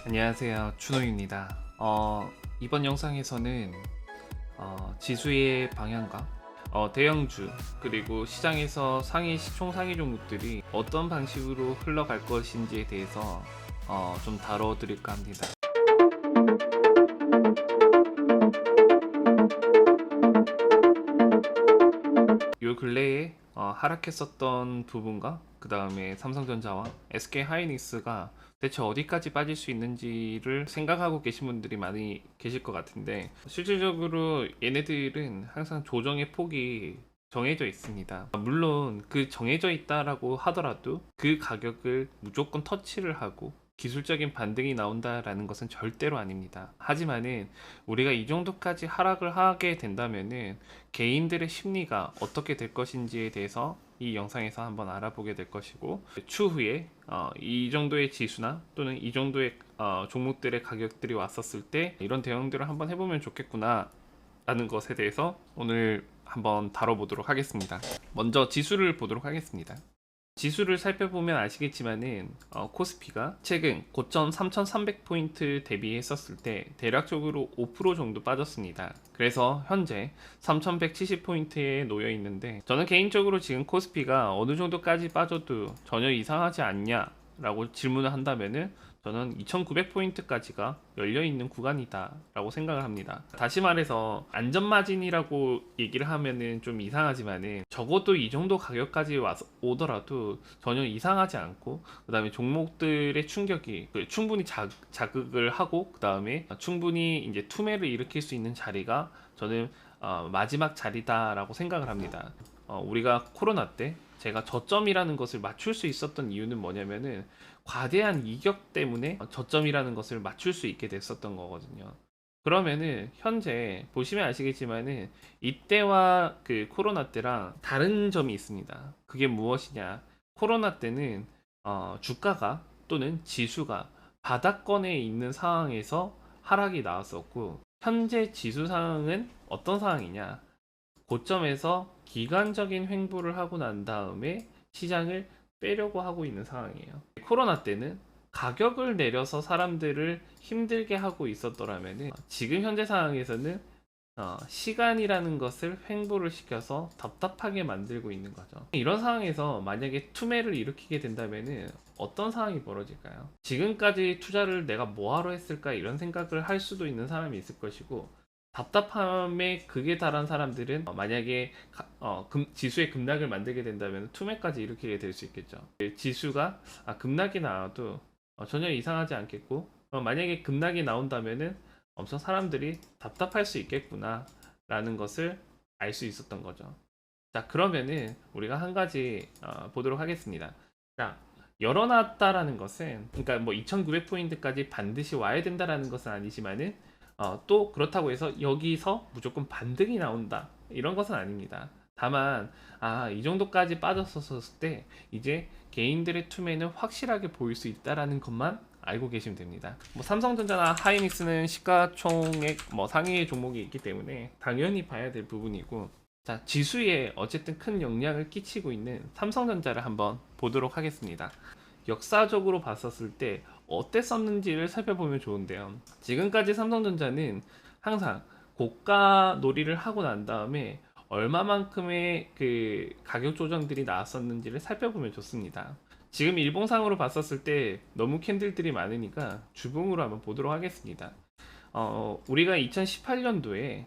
안녕하세요, 준호입니다. 이번 영상에서는 지수의 방향과 대형주 그리고 시장에서 총 상위 종목들이 어떤 방식으로 흘러갈 것인지에 대해서 좀 다뤄드릴까 합니다. 요 근래에 하락했었던 부분과 그 다음에 삼성전자와 SK하이닉스가 대체 어디까지 빠질 수 있는지를 생각하고 계신 분들이 많이 계실 것 같은데, 실질적으로 얘네들은 항상 조정의 폭이 정해져 있습니다. 물론 그 정해져 있다라고 하더라도 그 가격을 무조건 터치를 하고 기술적인 반등이 나온다라는 것은 절대로 아닙니다. 하지만은 우리가 이 정도까지 하락을 하게 된다면은 개인들의 심리가 어떻게 될 것인지에 대해서 이 영상에서 한번 알아보게 될 것이고, 추후에 이 정도의 지수나 또는 이 정도의 종목들의 가격들이 왔었을 때 이런 대응들을 한번 해보면 좋겠구나 라는 것에 대해서 오늘 한번 다뤄보도록 하겠습니다. 먼저 지수를 보도록 하겠습니다. 지수를 살펴보면 아시겠지만은 코스피가 최근 고점 3300포인트 대비했었을 때 대략적으로 5% 정도 빠졌습니다. 그래서 현재 3170포인트에 놓여 있는데, 저는 개인적으로 지금 코스피가 어느 정도까지 빠져도 전혀 이상하지 않냐 라고 질문을 한다면은 저는 2900포인트까지가 열려있는 구간이다 라고 생각을 합니다. 다시 말해서 안전마진이라고 얘기를 하면은 좀 이상하지만은 적어도 이 정도 가격까지 오더라도 전혀 이상하지 않고, 그 다음에 종목들의 충격이 충분히 자극을 하고, 그 다음에 충분히 이제 투매를 일으킬 수 있는 자리가 저는 마지막 자리다 라고 생각을 합니다. 우리가 코로나 때 제가 저점이라는 것을 맞출 수 있었던 이유는 뭐냐면은 과대한 이격 때문에 저점이라는 것을 맞출 수 있게 됐었던 거거든요. 그러면은 현재 보시면 아시겠지만은 이때와 그 코로나 때랑 다른 점이 있습니다. 그게 무엇이냐? 코로나 때는 주가가 또는 지수가 바닥권에 있는 상황에서 하락이 나왔었고, 현재 지수 상황은 어떤 상황이냐? 고점에서 기간적인 횡보를 하고 난 다음에 시장을 빼려고 하고 있는 상황이에요. 코로나 때는 가격을 내려서 사람들을 힘들게 하고 있었더라면, 지금 현재 상황에서는 시간이라는 것을 횡보를 시켜서 답답하게 만들고 있는 거죠. 이런 상황에서 만약에 투매를 일으키게 된다면 어떤 상황이 벌어질까요? 지금까지 투자를 내가 뭐하러 했을까 이런 생각을 할 수도 있는 사람이 있을 것이고, 답답함에 극에 달한 사람들은 만약에 지수의 급락을 만들게 된다면 투매까지 일으키게 될 수 있겠죠. 지수가 급락이 나와도 전혀 이상하지 않겠고, 만약에 급락이 나온다면은 엄청 사람들이 답답할 수 있겠구나 라는 것을 알 수 있었던 거죠. 자, 그러면은 우리가 한 가지 보도록 하겠습니다. 자, 열어놨다라는 것은, 그러니까 뭐 2900포인트까지 반드시 와야 된다라는 것은 아니지만은 또 그렇다고 해서 여기서 무조건 반등이 나온다 이런 것은 아닙니다. 다만 이 정도까지 빠졌었을 때 이제 개인들의 투매는 확실하게 보일 수 있다라는 것만 알고 계시면 됩니다. 뭐 삼성전자나 하이닉스는 시가총액 상위 종목이 있기 때문에 당연히 봐야 될 부분이고, 자, 지수에 어쨌든 큰 영향을 끼치고 있는 삼성전자를 한번 보도록 하겠습니다. 역사적으로 봤었을 때 어땠었는지를 살펴보면 좋은데요. 지금까지 삼성전자는 항상 고가 놀이를 하고 난 다음에 얼마만큼의 그 가격 조정들이 나왔었는지를 살펴보면 좋습니다. 지금 일봉상으로 봤었을 때 너무 캔들들이 많으니까 주봉으로 한번 보도록 하겠습니다. 우리가 2018년도에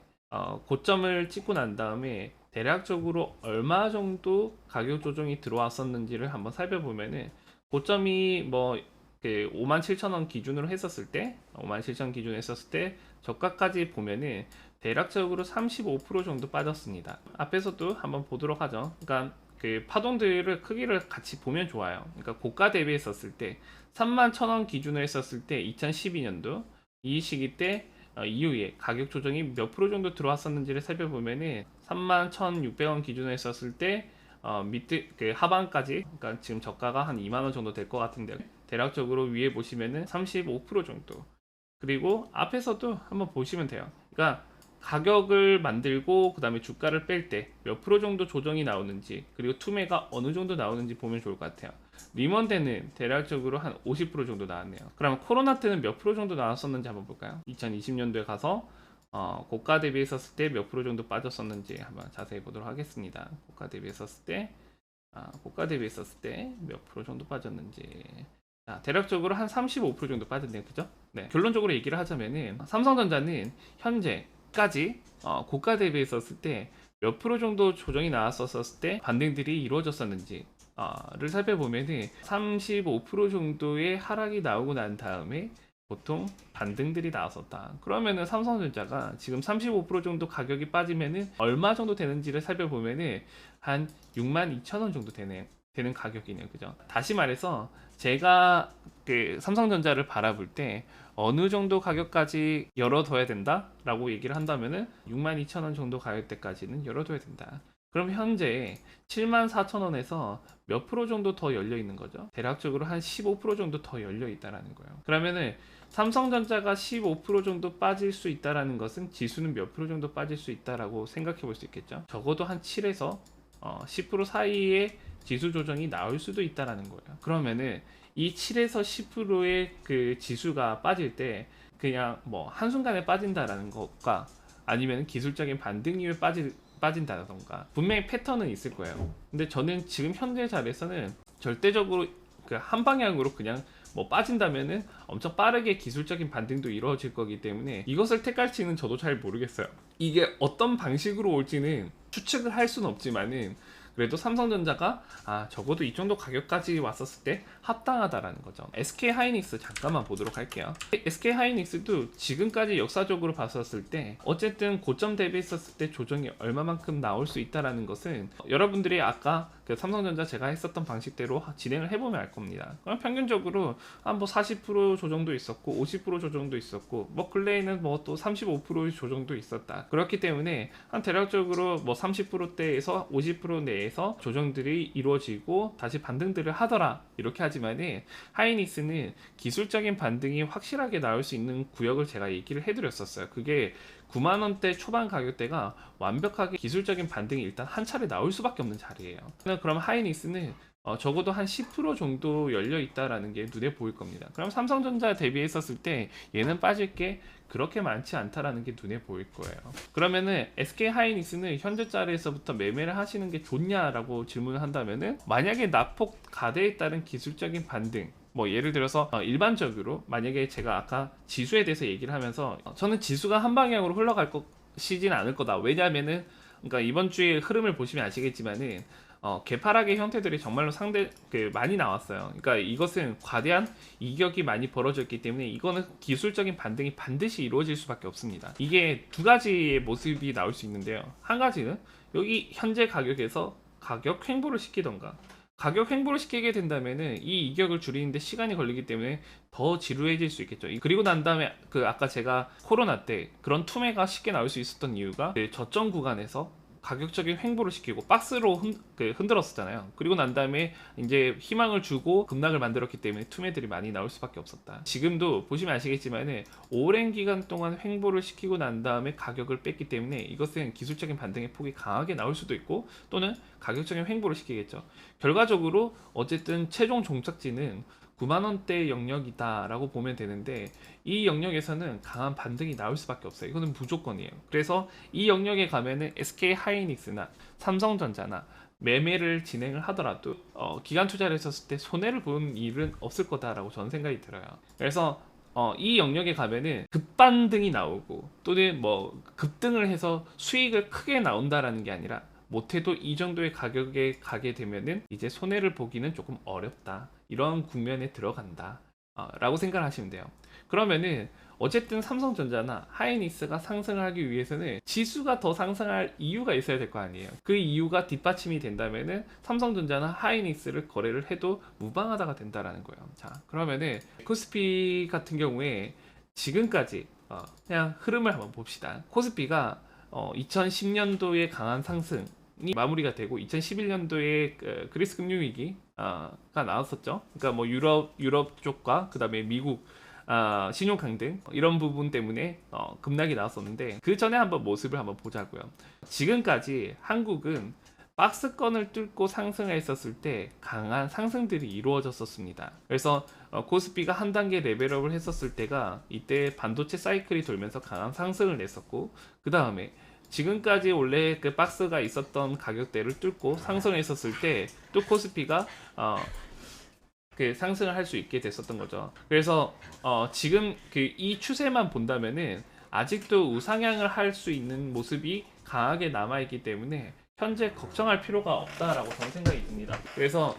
고점을 찍고 난 다음에 대략적으로 얼마 정도 가격 조정이 들어왔었는지를 한번 살펴보면은, 고점이 그 57,000원 기준으로 했었을 때, 57,000원 기준으로 했었을 때 저가까지 보면은 대략적으로 35% 정도 빠졌습니다. 앞에서도 한번 보도록 하죠. 그러니까 그 파동들을 크기를 같이 보면 좋아요. 그러니까 고가 대비했었을 때 31,000원 기준으로 했었을 때 2012년도 이 시기 때 이후에 가격 조정이 몇 프로 정도 들어왔었는지를 살펴보면은 31,600원 기준으로 했었을 때 밑에 그 하반까지, 그러니까 지금 저가가 한 2만원 정도 될 것 같은데 대략적으로 위에 보시면은 35% 정도, 그리고 앞에서도 한번 보시면 돼요. 그러니까 가격을 만들고 그 다음에 주가를 뺄 때 몇 프로 정도 조정이 나오는지, 그리고 투매가 어느 정도 나오는지 보면 좋을 것 같아요. 리먼대는 대략적으로 한 50% 정도 나왔네요. 그럼 코로나 때는 몇 프로 정도 나왔었는지 한번 볼까요? 2020년도에 가서 고가 대비했었을 때 몇 프로 정도 빠졌었는지 한번 자세히 보도록 하겠습니다. 고가 대비했었을 때 몇 프로 정도 빠졌는지. 자, 대략적으로 한 35% 정도 빠졌네요. 그죠? 네. 결론적으로 얘기를 하자면은 삼성전자는 현재까지 고가 대비했었을 때 몇 프로 정도 조정이 나왔었을 때 반등들이 이루어졌었는지 를 살펴보면은 35% 정도의 하락이 나오고 난 다음에 보통 반등들이 나왔었다. 그러면은 삼성전자가 지금 35% 정도 가격이 빠지면은 얼마 정도 되는지를 살펴보면은 한 62,000원 정도 되는 가격이네요. 그죠? 다시 말해서 제가 그 삼성전자를 바라볼 때 어느 정도 가격까지 열어둬야 된다라고 얘기를 한다면은 62,000원 정도 가격대까지는 열어둬야 된다. 그럼 현재 74,000원에서 몇 프로 정도 더 열려 있는 거죠? 대략적으로 한 15% 정도 더 열려 있다라는 거예요. 그러면은 삼성전자가 15% 정도 빠질 수 있다라는 것은 지수는 몇 프로 정도 빠질 수 있다라고 생각해 볼 수 있겠죠? 적어도 한 7에서 10% 사이의 지수 조정이 나올 수도 있다라는 거예요. 그러면은 이 7에서 10%의 그 지수가 빠질 때 그냥 뭐 한순간에 빠진다라는 것과 아니면 기술적인 반등 이후에 빠진다던가 분명히 패턴은 있을 거예요. 근데 저는 지금 현재 자리에서는 절대적으로 그 한 방향으로 그냥 뭐 빠진다면은 엄청 빠르게 기술적인 반등도 이루어질 거기 때문에 이것을 택할지는 저도 잘 모르겠어요. 이게 어떤 방식으로 올지는 추측을 할 수는 없지만은 그래도 삼성전자가 적어도 이 정도 가격까지 왔었을 때 합당하다라는 거죠. SK 하이닉스 잠깐만 보도록 할게요. SK 하이닉스도 지금까지 역사적으로 봤었을 때 어쨌든 고점 대비했었을 때 조정이 얼마만큼 나올 수 있다라는 것은 여러분들이 아까 그 삼성전자 제가 했었던 방식대로 진행을 해보면 알 겁니다. 그럼 평균적으로 한 뭐 40% 조정도 있었고 50% 조정도 있었고 뭐 근래에는 뭐 또 35% 조정도 있었다. 그렇기 때문에 한 대략적으로 뭐 30%대에서 50% 내에서 조정들이 이루어지고 다시 반등들을 하더라 이렇게 하지만은 하이닉스는 기술적인 반등이 확실하게 나올 수 있는 구역을 제가 얘기를 해드렸었어요. 그게 9만원대 초반 가격대가 완벽하게 기술적인 반등이 일단 한 차례 나올 수밖에 없는 자리예요. 그럼 하이닉스는 적어도 한 10% 정도 열려 있다라는 게 눈에 보일 겁니다. 그럼 삼성전자 대비했었을 때 얘는 빠질 게 그렇게 많지 않다라는 게 눈에 보일 거예요. 그러면은 SK 하이닉스는 현재 자리에서부터 매매를 하시는 게 좋냐라고 질문을 한다면은 만약에 낙폭 가대에 따른 기술적인 반등 뭐 예를 들어서 일반적으로 만약에 제가 아까 지수에 대해서 얘기를 하면서 저는 지수가 한 방향으로 흘러갈 것이진 않을 거다. 왜냐하면은 그러니까 이번 주의 흐름을 보시면 아시겠지만은 개파락의 형태들이 정말로 많이 나왔어요. 그러니까 이것은 과대한 이격이 많이 벌어졌기 때문에 이거는 기술적인 반등이 반드시 이루어질 수밖에 없습니다. 이게 두 가지의 모습이 나올 수 있는데요. 한 가지는 여기 현재 가격에서 가격 횡보를 시키던가 가격 횡보를 시키게 된다면은 이 이격을 줄이는데 시간이 걸리기 때문에 더 지루해질 수 있겠죠. 그리고 난 다음에 그 아까 제가 코로나 때 그런 투매가 쉽게 나올 수 있었던 이유가 그 저점 구간에서 가격적인 횡보를 시키고 박스로 흔들었었잖아요. 그리고 난 다음에 이제 희망을 주고 급락을 만들었기 때문에 투매들이 많이 나올 수밖에 없었다. 지금도 보시면 아시겠지만 오랜 기간 동안 횡보를 시키고 난 다음에 가격을 뺐기 때문에 이것은 기술적인 반등의 폭이 강하게 나올 수도 있고 또는 가격적인 횡보를 시키겠죠. 결과적으로 어쨌든 최종 종착지는 9만원대 영역이다라고 보면 되는데 이 영역에서는 강한 반등이 나올 수밖에 없어요. 이거는 무조건이에요. 그래서 이 영역에 가면은 SK 하이닉스나 삼성전자나 매매를 진행을 하더라도 기간 투자를 했었을 때 손해를 보는 일은 없을 거다라고 저는 생각이 들어요. 그래서 이 영역에 가면은 급반등이 나오고 또는 뭐 급등을 해서 수익을 크게 나온다라는 게 아니라 못해도 이 정도의 가격에 가게 되면은 이제 손해를 보기는 조금 어렵다. 이런 국면에 들어간다. 라고 생각을 하시면 돼요. 그러면은 어쨌든 삼성전자나 하이닉스가 상승을 하기 위해서는 지수가 더 상승할 이유가 있어야 될 거 아니에요. 그 이유가 뒷받침이 된다면은 삼성전자나 하이닉스를 거래를 해도 무방하다가 된다라는 거예요. 자, 그러면은 코스피 같은 경우에 지금까지 그냥 흐름을 한번 봅시다. 코스피가 2010년도에 강한 상승 이 마무리가 되고 2011년도에 그리스 금융위기가 나왔었죠. 그러니까 뭐 유럽 쪽과 그다음에 미국 신용 강등 이런 부분 때문에 급락이 나왔었는데 그 전에 한번 모습을 한번 보자고요. 지금까지 한국은 박스권을 뚫고 상승했었을 때 강한 상승들이 이루어졌었습니다. 그래서 코스피가 한 단계 레벨업을 했었을 때가 이때 반도체 사이클이 돌면서 강한 상승을 냈었고, 그 다음에 지금까지 원래 그 박스가 있었던 가격대를 뚫고 상승했었을 때 또 코스피가 그 상승을 할 수 있게 됐었던 거죠. 그래서 지금 그 이 추세만 본다면은 아직도 우상향을 할 수 있는 모습이 강하게 남아있기 때문에 현재 걱정할 필요가 없다라고 저는 생각이 듭니다. 그래서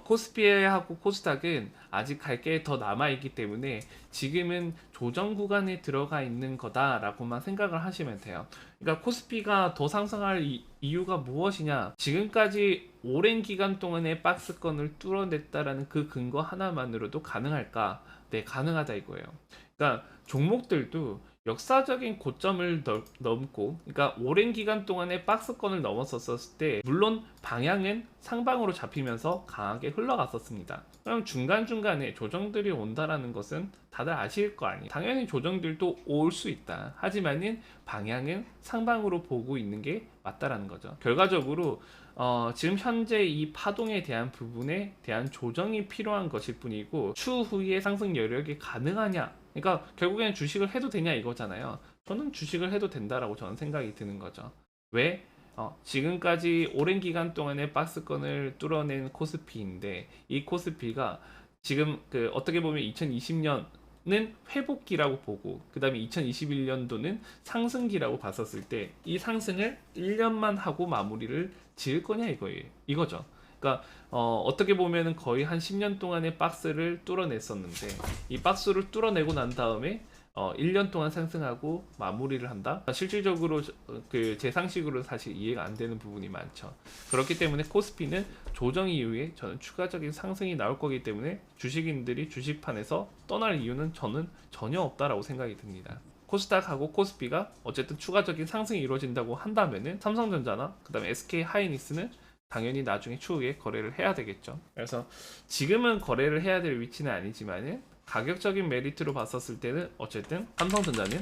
코스피하고 코스닥은 아직 갈 게 더 남아있기 때문에 지금은 조정 구간에 들어가 있는 거다라고만 생각을 하시면 돼요. 그러니까 코스피가 더 상승할 이유가 무엇이냐? 지금까지 오랜 기간 동안의 박스권을 뚫어냈다라는 그 근거 하나만으로도 가능할까? 네, 가능하다 이거예요. 그러니까 종목들도 역사적인 고점을 넘고, 그러니까 오랜 기간 동안에 박스권을 넘었었을 때 물론 방향은 상방으로 잡히면서 강하게 흘러갔었습니다. 그럼 중간중간에 조정들이 온다라는 것은 다들 아실 거 아니에요. 당연히 조정들도 올 수 있다. 하지만은 방향은 상방으로 보고 있는 게 맞다라는 거죠. 결과적으로 지금 현재 이 파동에 대한 부분에 대한 조정이 필요한 것일 뿐이고, 추후에 상승 여력이 가능하냐, 그러니까 결국에는 주식을 해도 되냐 이거잖아요. 저는 주식을 해도 된다라고 저는 생각이 드는 거죠. 왜? 지금까지 오랜 기간 동안의 박스권을 뚫어낸 코스피인데, 이 코스피가 지금 그 어떻게 보면 2020년은 회복기라고 보고, 그 다음에 2021년도는 상승기라고 봤었을 때 이 상승을 1년만 하고 마무리를 지을 거냐 이거죠. 그러니까 어떻게 보면은 거의 한 10년 동안의 박스를 뚫어냈었는데, 이 박스를 뚫어내고 난 다음에 1년 동안 상승하고 마무리를 한다? 실질적으로 그 제 상식으로 사실 이해가 안 되는 부분이 많죠. 그렇기 때문에 코스피는 조정 이후에 저는 추가적인 상승이 나올 거기 때문에 주식인들이 주식판에서 떠날 이유는 저는 전혀 없다라고 생각이 듭니다. 코스닥하고 코스피가 어쨌든 추가적인 상승이 이루어진다고 한다면은 삼성전자나 그 다음에 SK 하이닉스는 당연히 나중에 추후에 거래를 해야 되겠죠. 그래서 지금은 거래를 해야 될 위치는 아니지만은 가격적인 메리트로 봤었을 때는 어쨌든 삼성전자는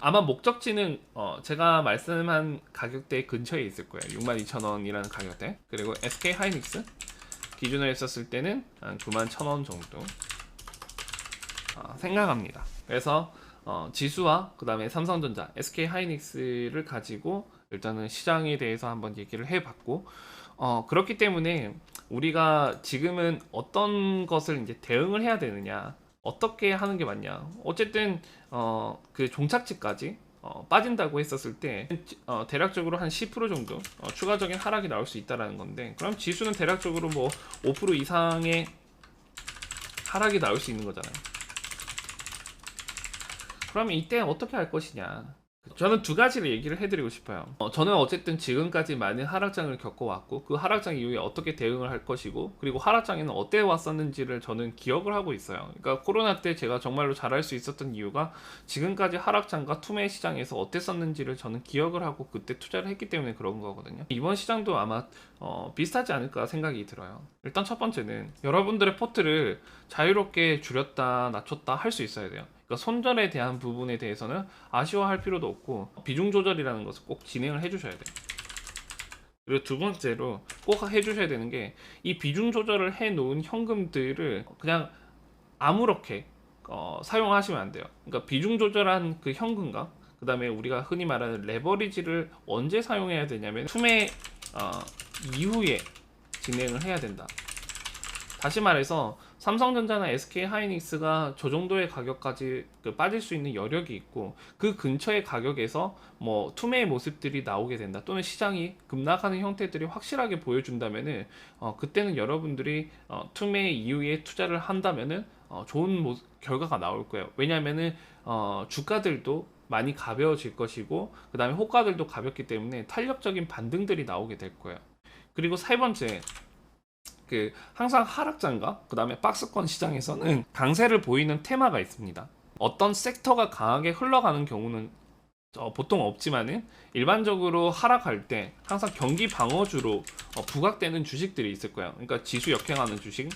아마 목적지는 제가 말씀한 가격대 근처에 있을 거예요. 62,000원이라는 가격대. 그리고 SK 하이닉스 기준으로 했었을 때는 한 91,000원 정도 생각합니다. 그래서 지수와 그 다음에 삼성전자, SK 하이닉스를 가지고 일단은 시장에 대해서 한번 얘기를 해봤고, 그렇기 때문에 우리가 지금은 어떤 것을 이제 대응을 해야 되느냐, 어떻게 하는 게 맞냐. 어쨌든 그 종착지까지 빠진다고 했었을 때 대략적으로 한 10% 정도 추가적인 하락이 나올 수 있다라는 건데, 그럼 지수는 대략적으로 뭐 5% 이상의 하락이 나올 수 있는 거잖아요. 그러면 이때 어떻게 할 것이냐. 저는 두 가지를 얘기를 해드리고 싶어요. 저는 어쨌든 지금까지 많은 하락장을 겪어왔고, 그 하락장 이후에 어떻게 대응을 할 것이고, 그리고 하락장에는 어때 왔었는지를 저는 기억을 하고 있어요. 그러니까 코로나 때 제가 정말로 잘할 수 있었던 이유가 지금까지 하락장과 투매 시장에서 어땠었는지를 저는 기억을 하고 그때 투자를 했기 때문에 그런 거거든요. 이번 시장도 아마 비슷하지 않을까 생각이 들어요. 일단 첫 번째는 여러분들의 포트를 자유롭게 줄였다 낮췄다 할 수 있어야 돼요. 그러니까 손절에 대한 부분에 대해서는 아쉬워할 필요도 없고, 비중 조절이라는 것을 꼭 진행을 해주셔야 돼요. 그리고 두 번째로 꼭 해주셔야 되는 게, 이 비중 조절을 해놓은 현금들을 그냥 아무렇게 사용하시면 안 돼요. 그러니까 비중 조절한 그 현금과 그 다음에 우리가 흔히 말하는 레버리지를 언제 사용해야 되냐면 투매 이후에 진행을 해야 된다. 다시 말해서 삼성전자나 SK 하이닉스가 저 정도의 가격까지 빠질 수 있는 여력이 있고, 그 근처의 가격에서 뭐 투매의 모습들이 나오게 된다, 또는 시장이 급락하는 형태들이 확실하게 보여준다면은 그때는 여러분들이 투매 이후에 투자를 한다면은 좋은 결과가 나올 거예요. 왜냐면은 주가들도 많이 가벼워질 것이고, 그 다음에 호가들도 가볍기 때문에 탄력적인 반등들이 나오게 될 거예요. 그리고 세 번째, 항상 하락장과 그 다음에 박스권 시장에서는 강세를 보이는 테마가 있습니다. 어떤 섹터가 강하게 흘러가는 경우는 보통 없지만은 일반적으로 하락할 때 항상 경기 방어주로 부각되는 주식들이 있을 거예요. 그러니까 지수 역행하는 주식,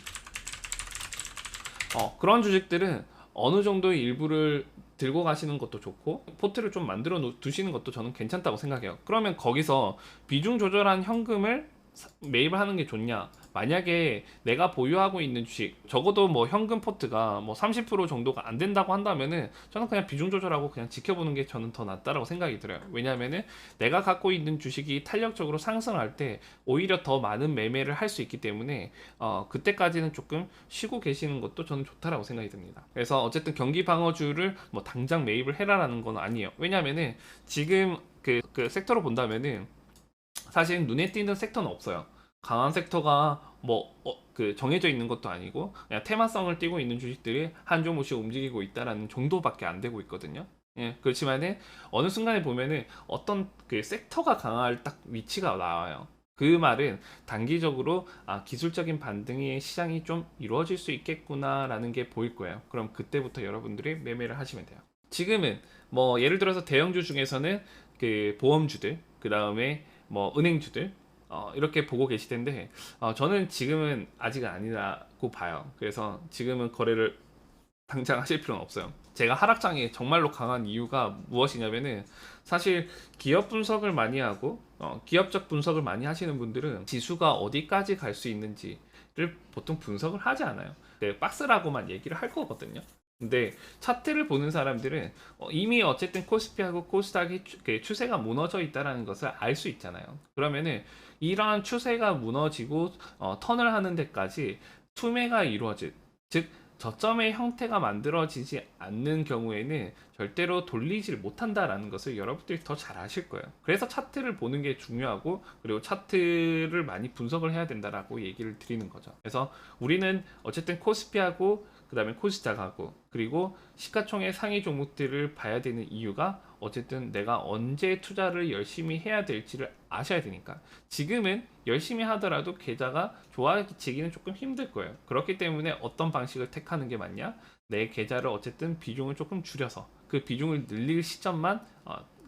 그런 주식들은 어느 정도의 일부를 들고 가시는 것도 좋고 포트를 좀 만들어 두시는 것도 저는 괜찮다고 생각해요. 그러면 거기서 비중 조절한 현금을 매입을 하는 게 좋냐? 만약에 내가 보유하고 있는 주식, 적어도 뭐 현금 포트가 뭐 30% 정도가 안 된다고 한다면은 저는 그냥 비중 조절하고 그냥 지켜보는 게 저는 더 낫다라고 생각이 들어요. 왜냐면은 내가 갖고 있는 주식이 탄력적으로 상승할 때 오히려 더 많은 매매를 할 수 있기 때문에 그때까지는 조금 쉬고 계시는 것도 저는 좋다라고 생각이 듭니다. 그래서 어쨌든 경기 방어주를 뭐 당장 매입을 해라라는 건 아니에요. 왜냐면은 지금 그 섹터로 본다면은 사실 눈에 띄는 섹터는 없어요. 강한 섹터가 뭐 그 정해져 있는 것도 아니고 그냥 테마성을 띠고 있는 주식들이 한 종목씩 움직이고 있다라는 정도밖에 안 되고 있거든요. 예, 그렇지만은 어느 순간에 보면은 어떤 그 섹터가 강할 딱 위치가 나와요. 그 말은 단기적으로 기술적인 반등의 시장이 좀 이루어질 수 있겠구나라는 게 보일 거예요. 그럼 그때부터 여러분들이 매매를 하시면 돼요. 지금은 뭐 예를 들어서 대형주 중에서는 그 보험주들, 그 다음에 뭐 은행주들 이렇게 보고 계실 텐데 저는 지금은 아직은 아니라고 봐요. 그래서 지금은 거래를 당장 하실 필요는 없어요. 제가 하락장에 정말로 강한 이유가 무엇이냐면은 사실 기업 분석을 많이 하고 기업적 분석을 많이 하시는 분들은 지수가 어디까지 갈 수 있는지를 보통 분석을 하지 않아요. 네, 박스라고만 얘기를 할 거거든요. 근데 차트를 보는 사람들은 이미 어쨌든 코스피하고 코스닥이 추세가 무너져 있다는 것을 알 수 있잖아요. 그러면은 이러한 추세가 무너지고 턴을 하는 데까지 투매가 이루어질, 즉 저점의 형태가 만들어지지 않는 경우에는 절대로 돌리질 못한다라는 것을 여러분들이 더 잘 아실 거예요. 그래서 차트를 보는 게 중요하고 그리고 차트를 많이 분석을 해야 된다라고 얘기를 드리는 거죠. 그래서 우리는 어쨌든 코스피하고 그 다음에 코스닥하고 그리고 시가총액 상위 종목들을 봐야 되는 이유가 어쨌든 내가 언제 투자를 열심히 해야 될지를 아셔야 되니까. 지금은 열심히 하더라도 계좌가 좋아지기는 조금 힘들 거예요. 그렇기 때문에 어떤 방식을 택하는 게 맞냐? 내 계좌를 어쨌든 비중을 조금 줄여서 그 비중을 늘릴 시점만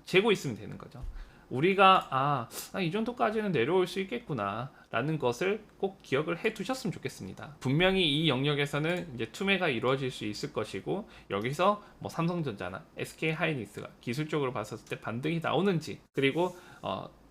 재고 있으면 되는 거죠. 우리가 이 정도까지는 내려올 수 있겠구나 라는 것을 꼭 기억을 해 두셨으면 좋겠습니다. 분명히 이 영역에서는 이제 투매가 이루어질 수 있을 것이고 여기서 뭐 삼성전자나 SK하이닉스가 기술적으로 봤었을 때 반등이 나오는지 그리고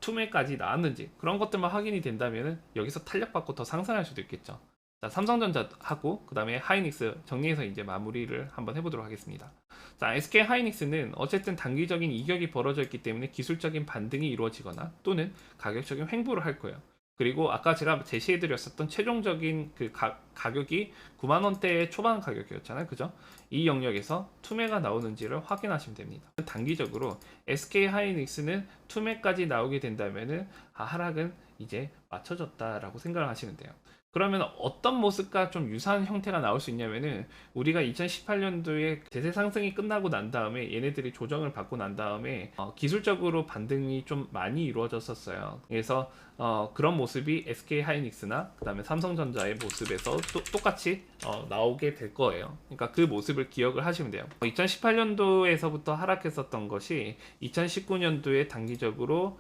투매까지 나왔는지 그런 것들만 확인이 된다면 여기서 탄력받고 더 상승할 수도 있겠죠. 자, 삼성전자하고 그 다음에 하이닉스 정리해서 이제 마무리를 한번 해보도록 하겠습니다. 자, SK 하이닉스는 어쨌든 단기적인 이격이 벌어져 있기 때문에 기술적인 반등이 이루어지거나 또는 가격적인 횡보를 할 거예요. 그리고 아까 제가 제시해드렸었던 최종적인 그 가격이 9만원대 초반 가격이었잖아요. 그죠? 이 영역에서 투매가 나오는지를 확인하시면 됩니다. 단기적으로 SK 하이닉스는 투매까지 나오게 된다면은 하락은 이제 맞춰졌다라고 생각을 하시면 돼요. 그러면 어떤 모습과 좀 유사한 형태가 나올 수 있냐면은 우리가 2018년도에 대세 상승이 끝나고 난 다음에 얘네들이 조정을 받고 난 다음에 기술적으로 반등이 좀 많이 이루어졌었어요. 그래서 그런 모습이 SK 하이닉스나 그 다음에 삼성전자의 모습에서 똑같이 나오게 될 거예요. 그러니까 그 모습을 기억을 하시면 돼요. 2018년도에서부터 하락했었던 것이 2019년도에 단기적으로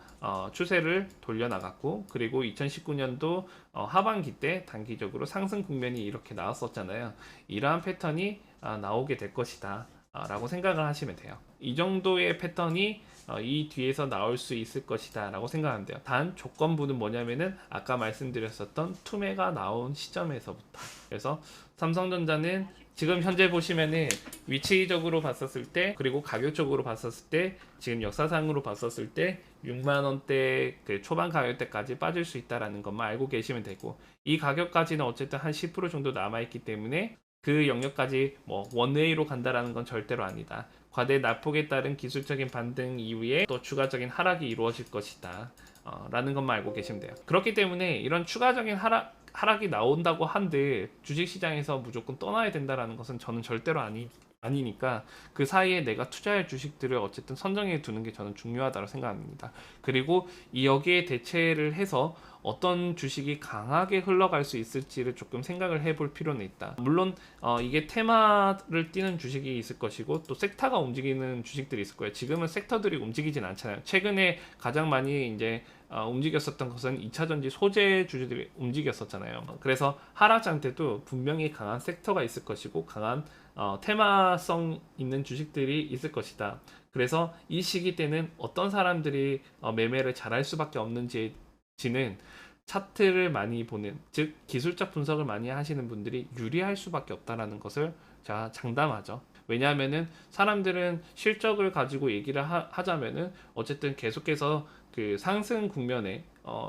추세를 돌려나갔고 그리고 2019년도 하반기 때 단기적으로 상승 국면이 이렇게 나왔었잖아요. 이러한 패턴이 나오게 될 것이다 라고 생각을 하시면 돼요. 이 정도의 패턴이 이 뒤에서 나올 수 있을 것이다 라고 생각하면 돼요. 단 조건부는 뭐냐면은 아까 말씀드렸었던 투매가 나온 시점에서부터. 그래서 삼성전자는 지금 현재 보시면은 위치적으로 봤었을 때 그리고 가격적으로 봤었을 때 지금 역사상으로 봤었을 때 6만원대 그 초반 가격대까지 빠질 수 있다라는 것만 알고 계시면 되고 이 가격까지는 어쨌든 한 10% 정도 남아있기 때문에 그 영역까지 뭐 원웨이로 간다라는 건 절대로 아니다. 과대 낙폭에 따른 기술적인 반등 이후에 또 추가적인 하락이 이루어질 것이다 라는 것만 알고 계시면 돼요. 그렇기 때문에 이런 추가적인 하락이 나온다고 한들 주식시장에서 무조건 떠나야 된다라는 것은 저는 절대로 아니니까 그 사이에 내가 투자할 주식들을 어쨌든 선정해 두는 게 저는 중요하다고 생각합니다. 그리고 여기에 대체를 해서 어떤 주식이 강하게 흘러갈 수 있을지를 조금 생각을 해볼 필요는 있다. 물론 이게 테마를 띠는 주식이 있을 것이고 또 섹터가 움직이는 주식들이 있을 거예요. 지금은 섹터들이 움직이진 않잖아요. 최근에 가장 많이 이제 움직였었던 것은 2차전지 소재 주주들이 움직였었잖아요. 그래서 하락장 때도 분명히 강한 섹터가 있을 것이고 강한 테마성 있는 주식들이 있을 것이다. 그래서 이 시기 때는 어떤 사람들이 매매를 잘할 수밖에 없는지는 차트를 많이 보는, 즉 기술적 분석을 많이 하시는 분들이 유리할 수밖에 없다라는 것을 제가 장담하죠. 왜냐하면은 사람들은 실적을 가지고 얘기를 하자면은 어쨌든 계속해서 그 상승 국면에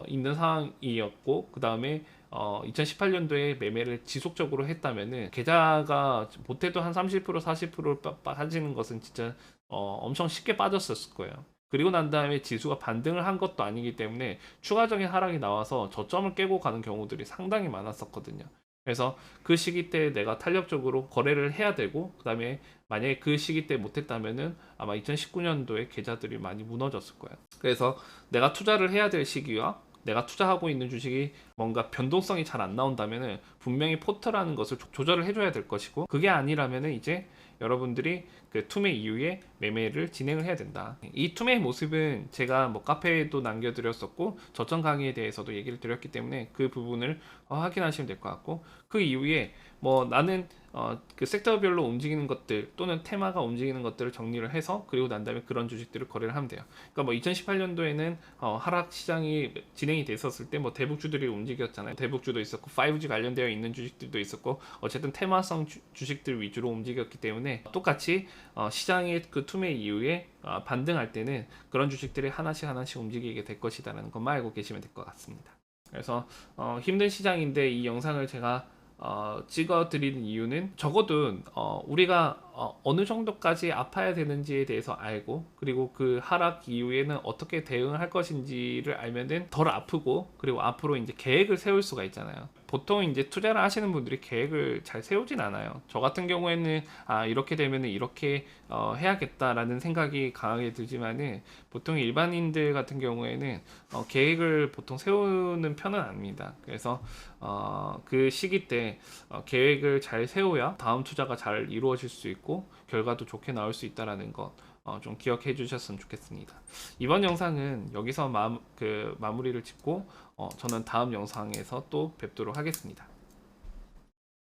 있는 상황이었고, 그 다음에 2018년도에 매매를 지속적으로 했다면은 계좌가 못해도 한 30% 40% 빠지는 것은 진짜 엄청 쉽게 빠졌었을 거예요. 그리고 난 다음에 지수가 반등을 한 것도 아니기 때문에 추가적인 하락이 나와서 저점을 깨고 가는 경우들이 상당히 많았었거든요. 그래서 그 시기 때 내가 탄력적으로 거래를 해야 되고, 그 다음에 만약에 그 시기 때 못했다면은 아마 2019년도에 계좌들이 많이 무너졌을 거예요. 그래서 내가 투자를 해야 될 시기와 내가 투자하고 있는 주식이 뭔가 변동성이 잘 안 나온다면은 분명히 포트라는 것을 조절을 해줘야 될 것이고, 그게 아니라면은 이제 여러분들이 그 투매 이후에 매매를 진행을 해야 된다. 이 투매의 모습은 제가 뭐 카페에도 남겨드렸었고 저점 강의에 대해서도 얘기를 드렸기 때문에 그 부분을 확인하시면 될 것 같고, 그 이후에 뭐 나는 그 섹터별로 움직이는 것들 또는 테마가 움직이는 것들을 정리를 해서, 그리고 난 다음에 그런 주식들을 거래를 하면 돼요. 그러니까 뭐 2018년도에는 하락 시장이 진행이 됐었을 때 뭐 대북주들이 움직였잖아요. 대북주도 있었고 5G 관련되어 있는 주식들도 있었고, 어쨌든 테마성 주식들 위주로 움직였기 때문에 똑같이 시장의 그 투매 이후에 반등할 때는 그런 주식들이 하나씩 하나씩 움직이게 될 것이다라는 것만 알고 계시면 될 것 같습니다. 그래서 힘든 시장인데 이 영상을 제가 찍어 드리는 이유는, 적어도 우리가 어느 정도까지 아파야 되는지에 대해서 알고, 그리고 그 하락 이후에는 어떻게 대응을 할 것인지를 알면은 덜 아프고, 그리고 앞으로 이제 계획을 세울 수가 있잖아요. 보통 이제 투자를 하시는 분들이 계획을 잘 세우진 않아요. 저 같은 경우에는 이렇게 되면은 이렇게 해야겠다라는 생각이 강하게 들지만은, 보통 일반인들 같은 경우에는 계획을 보통 세우는 편은 아닙니다. 그래서 그 시기 때 계획을 잘 세워야 다음 투자가 잘 이루어질 수 있고 결과도 좋게 나올 수 있다라는 것 좀 기억해 주셨으면 좋겠습니다. 이번 영상은 여기서 마무리를 짓고 저는 다음 영상에서 또 뵙도록 하겠습니다.